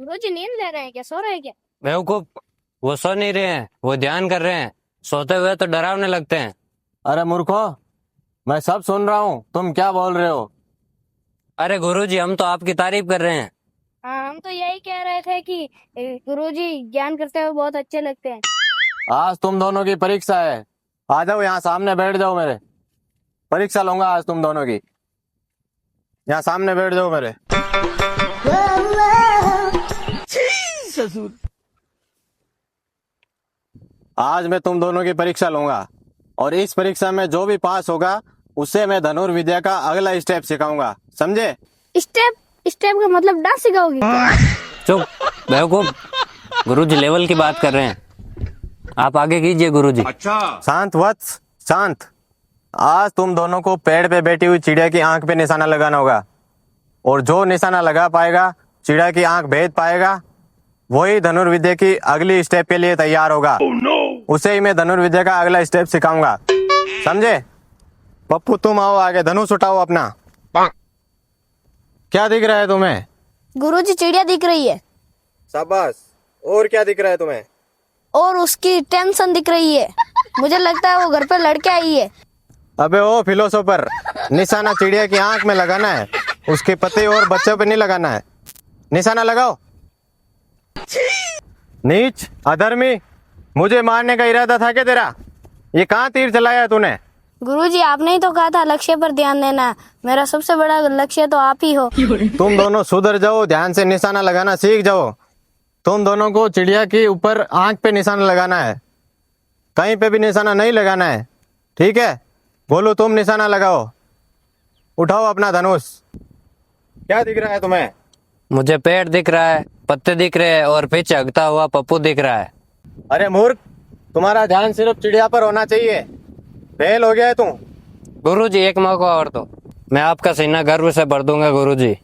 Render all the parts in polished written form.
गुरुजी नींद ले रहे हैं क्या, सो रहे हैं क्या? बेवकूफ, वो सो नहीं रहे हैं, वो ध्यान कर रहे हैं। सोते हुए तो डरावने लगते हैं। अरे मूर्खो, मैं सब सुन रहा हूँ, तुम क्या बोल रहे हो? अरे गुरुजी, हम तो आपकी तारीफ कर रहे हैं। हाँ, हम तो यही कह रहे थे कि गुरुजी ज्ञान करते हुए बहुत अच्छे लगते हैं। आज तुम दोनों की परीक्षा है। आ जाओ, यहाँ सामने बैठ जाओ मेरे। परीक्षा लूंगा आज तुम दोनों की। यहाँ सामने बैठ जाओ मेरे। आज मैं तुम दोनों की परीक्षा लूंगा और इस परीक्षा में जो भी पास होगा उसे मैं धनुर्विद्या का अगला स्टेप सिखाऊंगा, समझे? स्टेप स्टेप का मतलब डांस सिखाओगे क्या? चुप बेवकूफ, गुरुजी लेवल की बात कर रहे हैं। आप आगे कीजिए गुरुजी। शांत वत्स, शांत। आज तुम दोनों को पेड़ पे बैठी हुई चिड़िया की आंख पे निशाना लगाना होगा और जो निशाना लगा पाएगा, चिड़िया की आंख भेद पाएगा, वही धनुर्विद्या की अगली स्टेप के लिए तैयार होगा। उसे ही मैं धनुर्विद्या का अगला स्टेप सिखाऊंगा, समझे? पप्पू तुम आओ आगे, धनुष उठाओ अपना। क्या दिख रहा है तुम्हें? गुरुजी चिड़िया दिख रही है शाबाश। और क्या दिख रहा है तुम्हें? और उसकी टेंशन दिख रही है। मुझे लगता है वो घर पे लड़के आई है। अबे ओ फिलोसोफर, निशाना चिड़िया की आंख में लगाना है, उसके पति और बच्चों पे नहीं लगाना है। निशाना लगाओ। नीच, अधर्मी, मुझे मारने का इरादा था क्या तेरा? ये कहाँ तीर चलाया है तूने? गुरुजी आपने ही तो कहा था लक्ष्य पर ध्यान देना। मेरा सबसे बड़ा लक्ष्य तो आप ही हो। तुम दोनों सुधर जाओ, ध्यान से निशाना लगाना सीख जाओ। तुम दोनों को चिड़िया के ऊपर आंख पे निशाना लगाना है, कहीं पे भी निशाना नहीं लगाना है, ठीक है? बोलो तुम निशाना लगाओ। उठाओ अपना धनुष। क्या दिख रहा है तुम्हें? मुझे पेड़ दिख रहा है, पत्ते दिख रहे हैं और पीछे हगता हुआ पप्पू दिख रहा है। अरे मूर्ख, तुम्हारा ध्यान सिर्फ चिड़िया पर होना चाहिए। फेल हो गया है तू। गुरुजी एक मौका और तो मैं आपका सीना गर्व से भर दूंगा गुरुजी।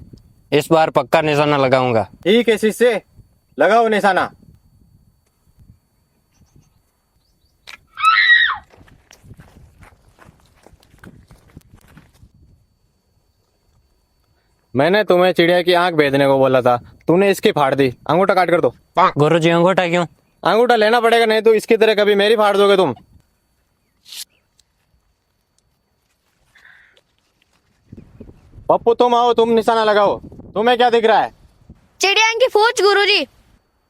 इस बार पक्का निशाना लगाऊंगा। ठीक है शिष्य, लगाओ निशाना। मैंने तुम्हें चिड़िया की आंख भेजने को बोला था, तूने इसकी फाड़ दी। अंगूठा काट कर दो। गुरुजी अंगूठा क्यों? अंगूठा लेना पड़ेगा, नहीं तो इसकी तरह कभी मेरी फाड़ दोगे तुम। पप्पू तुम आओ, तुम निशाना लगाओ। तुम्हें क्या दिख रहा है? चिड़िया की फौज गुरुजी।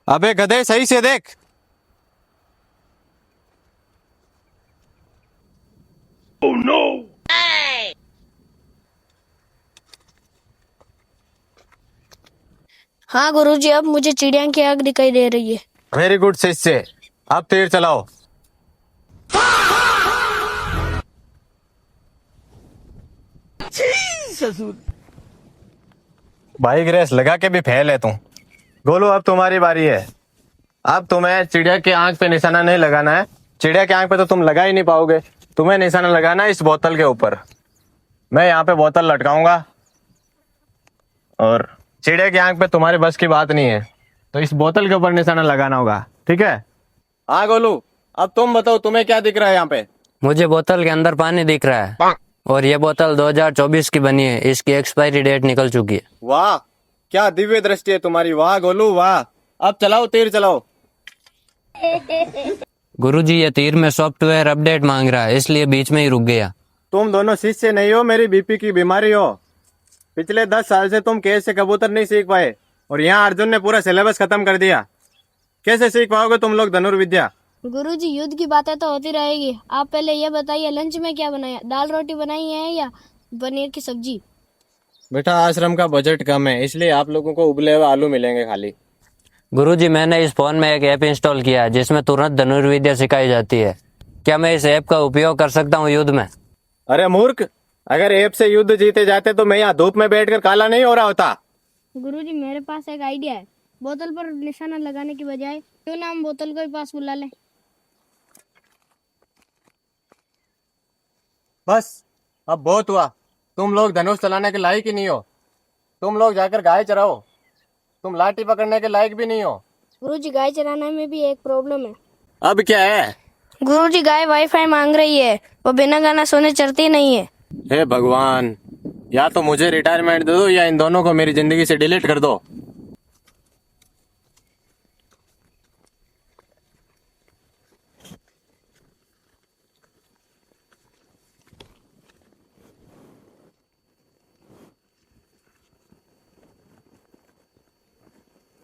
अबे गधे, सही से देख। हाँ गुरुजी, अब मुझे चिड़िया की आंख दिखाई दे रही है। वेरी गुड शिष्य, अब तीर चलाओ। बाइक रेस लगा के भी फेल है तू। गोलू, अब तुम्हारी बारी है। अब तुम्हें चिड़िया की आंख पे निशाना नहीं लगाना है। चिड़िया की आंख पे तो तुम लगा ही नहीं पाओगे। तुम्हें निशाना लगाना है इस बोतल के ऊपर। मैं यहाँ पे बोतल लटकाऊंगा और चिड़िया की आंख पे तुम्हारे बस की बात नहीं है, तो इस बोतल के ऊपर निशाना लगाना होगा, ठीक है? हाँ गोलू, अब तुम बताओ तुम्हें क्या दिख रहा है यहाँ पे? मुझे बोतल के अंदर पानी दिख रहा है और ये बोतल 2024 की बनी है। इसकी एक्सपायरी डेट निकल चुकी है। वाह, क्या दिव्य दृष्टि है तुम्हारी। वाह गोलू वाह। अब चलाओ, तीर चलाओ। गुरुजी ये तीर में सॉफ्टवेयर अपडेट मांग रहा है, इसलिए बीच में ही रुक गया। तुम दोनों शिष्य नहीं हो, मेरी बीपी की बीमारी हो। पिछले 10 साल से तुम कैसे कबूतर नहीं सीख पाए और यहाँ अर्जुन ने पूरा सिलेबस खत्म कर दिया। कैसे सीख पाओगे तुम लोग धनुर्विद्या? गुरुजी युद्ध की बातें तो होती रहेगी। आप पहले ये बताइए लंच में क्या बनाया? दाल रोटी बनाई है या पनीर की सब्जी? बेटा, आश्रम का बजट कम है, इसलिए आप लोगों को उबले हुए आलू मिलेंगे खाली। गुरुजी मैंने इस फोन में एक ऐप इंस्टॉल किया है जिसमें तुरंत धनुर्विद्या सिखाई जाती है। क्या मैं इस ऐप का उपयोग कर सकता हूँ युद्ध में? अरे मूर्ख, अगर ऐप से युद्ध जीते जाते तो मैं यहाँ धूप में बैठकर काला नहीं हो रहा होता। गुरुजी मेरे पास एक आइडिया है। बोतल पर निशाना लगाने की बजाय क्यों ना हम बोतल को ही पास बुला लें? बस, अब बहुत हुआ। तुम लोग धनुष चलाने के लायक ही नहीं हो। तुम लोग जाकर गाय चराओ। तुम लाठी पकड़ने के लायक भी नहीं हो। गुरुजी गाय चराने में भी एक प्रॉब्लम है। अब क्या है? गुरुजी गाय वाईफाई मांग रही है, वो बिना गाना सुने चलती नहीं है। हे भगवान, या तो मुझे रिटायरमेंट दे दो या इन दोनों को मेरी जिंदगी से डिलीट कर दो।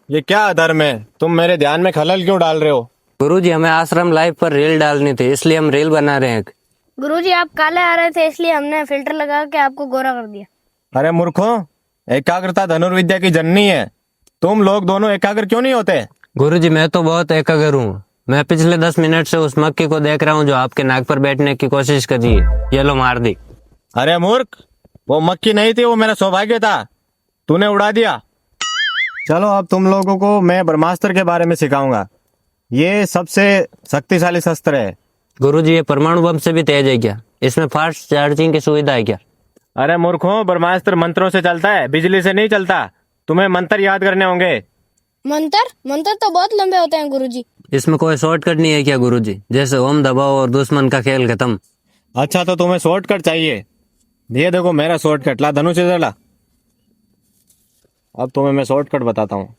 ये क्या अधर्म है? तुम मेरे ध्यान में खलल क्यों डाल रहे हो? गुरुजी, हमें आश्रम लाइफ पर रील डालनी थी, इसलिए हम रील बना रहे हैं। गुरुजी आप काले आ रहे थे इसलिए हमने फिल्टर लगा के आपको गोरा कर दिया। अरे मूर्खों, एकाग्रता धनुर्विद्या की जननी है। तुम लोग दोनों एकाग्र क्यों नहीं होते? गुरुजी, मैं तो बहुत एकाग्र हूँ। मैं पिछले 10 मिनट से उस मक्खी को देख रहा हूँ जो आपके नाक पर बैठने की कोशिश कर रही है। ये लो, मार दी। अरे मूर्ख, वो मक्खी नहीं थी, वो मेरा सौभाग्य था। तूने उड़ा दिया। चलो अब तुम लोगों को मैं ब्रह्मास्त्र के बारे में सिखाऊंगा। ये सबसे शक्तिशाली शस्त्र है। गुरुजी, ये परमाणु बम से भी तेज है क्या? इसमें फास्ट चार्जिंग की सुविधा है क्या? अरे मूर्खों, ब्रह्मास्त्र मंत्रों से चलता है, बिजली से नहीं चलता। तुम्हें मंत्र याद करने होंगे। मंत्र मंत्र तो बहुत लंबे होते हैं गुरुजी। इसमें कोई शॉर्टकट नहीं है क्या गुरुजी? जैसे ओम दबाओ और दुश्मन का खेल खत्म। अच्छा, तो तुम्हें शॉर्टकट चाहिए? ये देखो मेरा शॉर्टकट। ला धनुष इधर ला। अब तुम्हें मैं शॉर्टकट बताता हूँ।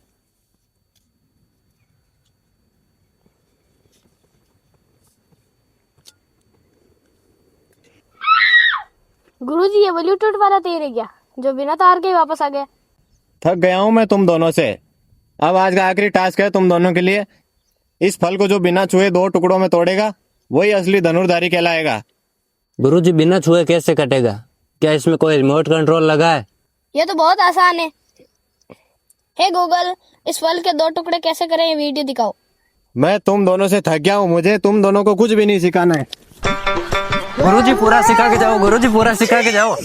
गुरुजी ये ब्लूटूथ वाला तीर है क्या जो बिना तार के ही वापस आ गया? थक गया हूं मैं तुम दोनों से। अब आज का आखिरी टास्क है तुम दोनों के लिए। इस फल को जो बिना छुए 2 टुकड़ों में तोड़ेगा वही असली धनुर्धारी कहलाएगा। गुरुजी, बिना छुए कैसे कटेगा? क्या इसमें कोई रिमोट कंट्रोल लगा है? ये तो बहुत आसान है। हे गूगल, इस फल के 2 टुकड़े कैसे करें ये वीडियो दिखाओ। मैं तुम दोनों से थक गया हूँ। मुझे तुम दोनों को कुछ भी नहीं सिखाना है। गुरुजी, पूरा सिखा के जाओ। गुरुजी, पूरा सिखा के जाओ।